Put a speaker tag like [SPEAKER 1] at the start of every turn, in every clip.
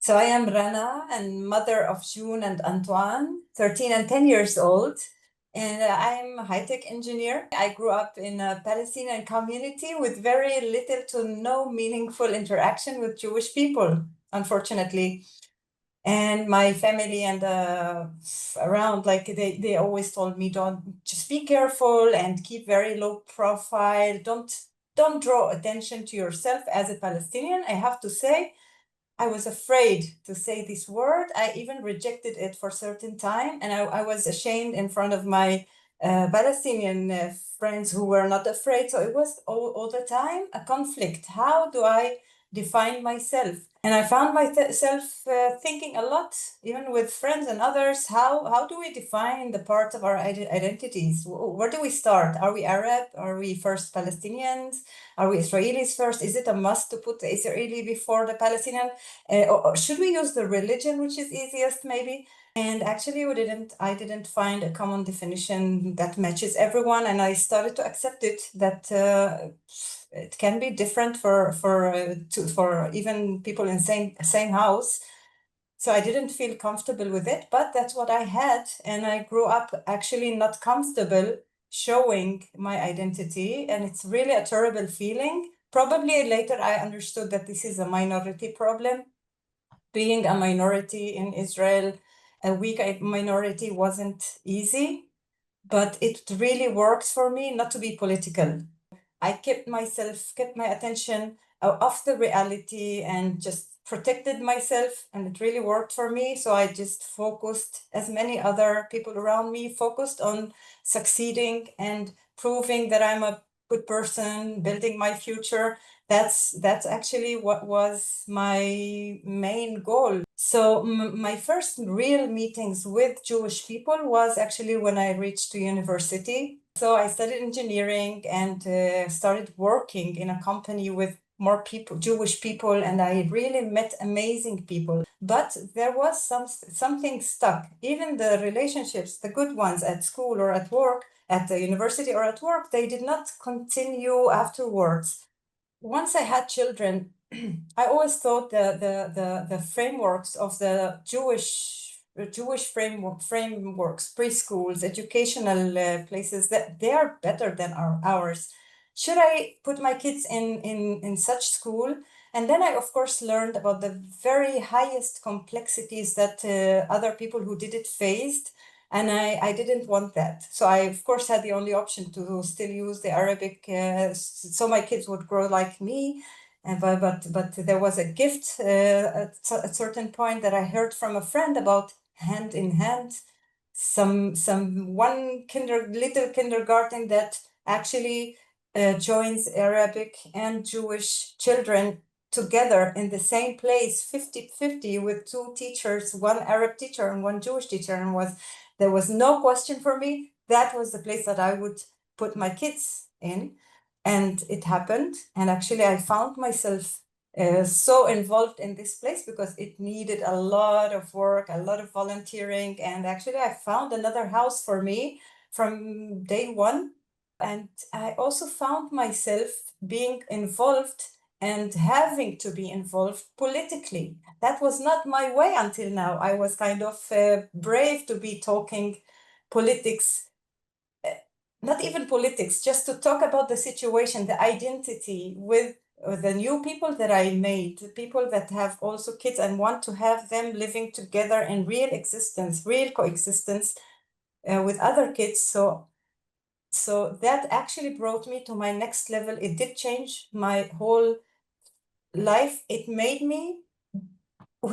[SPEAKER 1] So I am Rana and mother of June and Antoine, 13 and 10 years old. And I'm a high-tech engineer. I grew up in a Palestinian community with very little to no meaningful interaction with Jewish people, unfortunately. And my family and around, like they always told me, don't, just be careful and keep very low profile. Don't draw attention to yourself as a Palestinian. I have to say, I was afraid to say this word. I even rejected it for a certain time, and I was ashamed in front of my Palestinian friends who were not afraid. So it was all the time a conflict. How do I define myself? And I found myself thinking a lot, even with friends and others, how do we define the parts of our identities? Where do we start? Are we Arab? Are we first Palestinians? Are we Israelis first? Is it a must to put the Israeli before the Palestinian? Or should we use the religion, which is easiest maybe? And actually, I didn't find a common definition that matches everyone, and I started to accept it that it can be different for even people in same house. So I didn't feel comfortable with it, but that's what I had, and I grew up actually not comfortable showing my identity, and it's really a terrible feeling. Probably later I understood that this is a minority problem. Being a minority in Israel, a weak minority, wasn't easy, but it really works for me not to be political. I kept my attention off the reality and just protected myself, and it really worked for me. So I just focused, as many other people around me, focused on succeeding and proving that I'm a good person, building my future. That's actually what was my main goal. So my first real meetings with Jewish people was actually when I reached to university. So I studied engineering and started working in a company with more people, Jewish people, and I really met amazing people. But there was something stuck. Even the relationships, the good ones at school or at work, at the university or at work, they did not continue afterwards. Once I had children, I always thought the frameworks of the Jewish frameworks, preschools, educational places, that they are better than ours. Should I put my kids in such school? And then I, of course, learned about the very highest complexities that other people who did it faced. And I didn't want that. So I, of course, had the only option to still use the Arabic, so my kids would grow like me. But there was a gift at a certain point that I heard from a friend about hand in hand, some one little kindergarten that actually joins Arabic and Jewish children together in the same place, 50-50, with two teachers, one Arab teacher and one Jewish teacher, and there was no question for me. That was the place that I would put my kids in. And it happened. And actually, I found myself so involved in this place because it needed a lot of work, a lot of volunteering. And actually, I found another house for me from day one. And I also found myself being involved and having to be involved politically. That was not my way until now. I was kind of brave to be talking politics, not even politics, just to talk about the situation, the identity with the new people that I made, the people that have also kids and want to have them living together in real existence, real coexistence with other kids. So that actually brought me to my next level. It did change my whole life. It made me,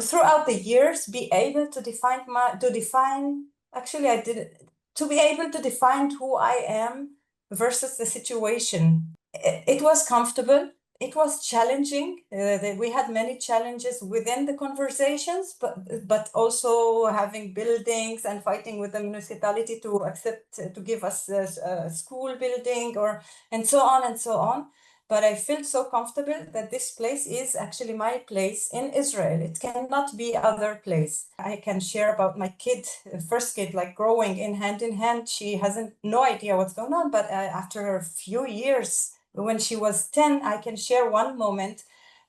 [SPEAKER 1] throughout the years, be able to be able to define who I am versus the situation. It was comfortable. It was challenging. We had many challenges within the conversations, but also having buildings and fighting with the municipality to accept to give us a school building and so on and so on. But I felt so comfortable that this place is actually my place in Israel. It cannot be other place. I can share about my kid, first kid, like growing in hand. She hasn't no idea what's going on, but after a few years, when she was 10, I can share one moment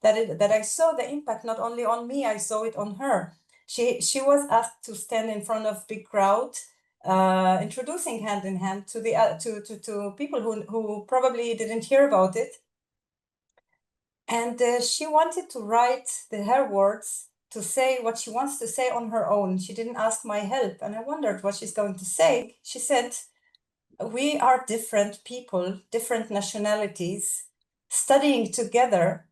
[SPEAKER 1] that I saw the impact not only on me, I saw it on her. She was asked to stand in front of big crowd, introducing hand in hand to the to people who probably didn't hear about it. And she wanted to write her words to say what she wants to say on her own. She didn't ask my help. And I wondered what she's going to say. She said, we are different people, different nationalities, studying together.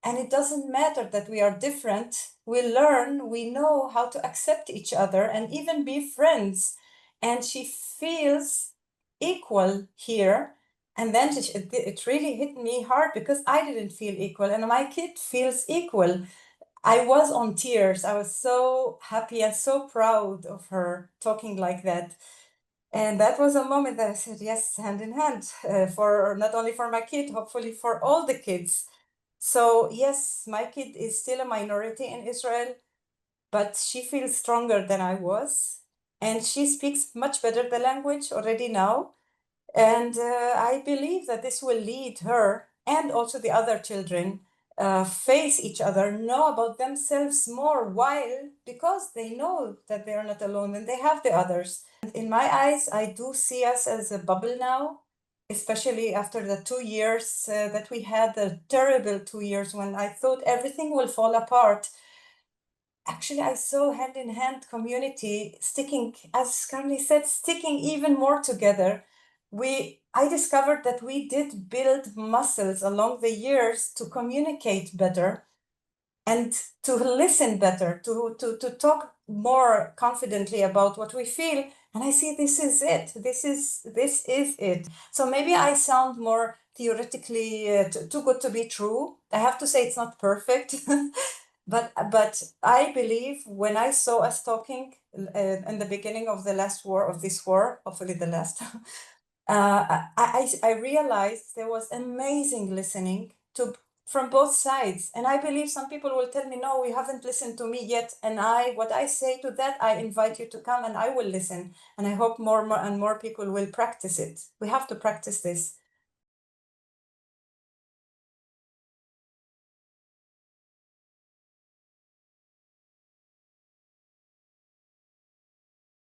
[SPEAKER 1] And it doesn't matter that we are different. We learn, we know how to accept each other and even be friends. And she feels equal here. And then it really hit me hard because I didn't feel equal and my kid feels equal. I was on tears. I was so happy and so proud of her talking like that. And that was a moment that I said, yes, hand in hand, for not only for my kid, hopefully for all the kids. So yes, my kid is still a minority in Israel, but she feels stronger than I was. And she speaks much better the language already now. And I believe that this will lead her and also the other children face each other, know about themselves more, while because they know that they are not alone and they have the others. And in my eyes, I do see us as a bubble now, especially after the 2 years that we had, the terrible 2 years when I thought everything will fall apart. Actually, I saw hand in hand community sticking, as Carly said, sticking even more together. I discovered that we did build muscles along the years to communicate better and to listen better, to talk more confidently about what we feel. And I see this is it. This is it. So maybe I sound more theoretically too good to be true. I have to say it's not perfect. But I believe when I saw us talking in the beginning of the last war, of this war, hopefully the last, I realized there was amazing listening from both sides. And I believe some people will tell me, no, we haven't listened to me yet. And what I say to that, I invite you to come and I will listen. And I hope more and more people will practice it. We have to practice this.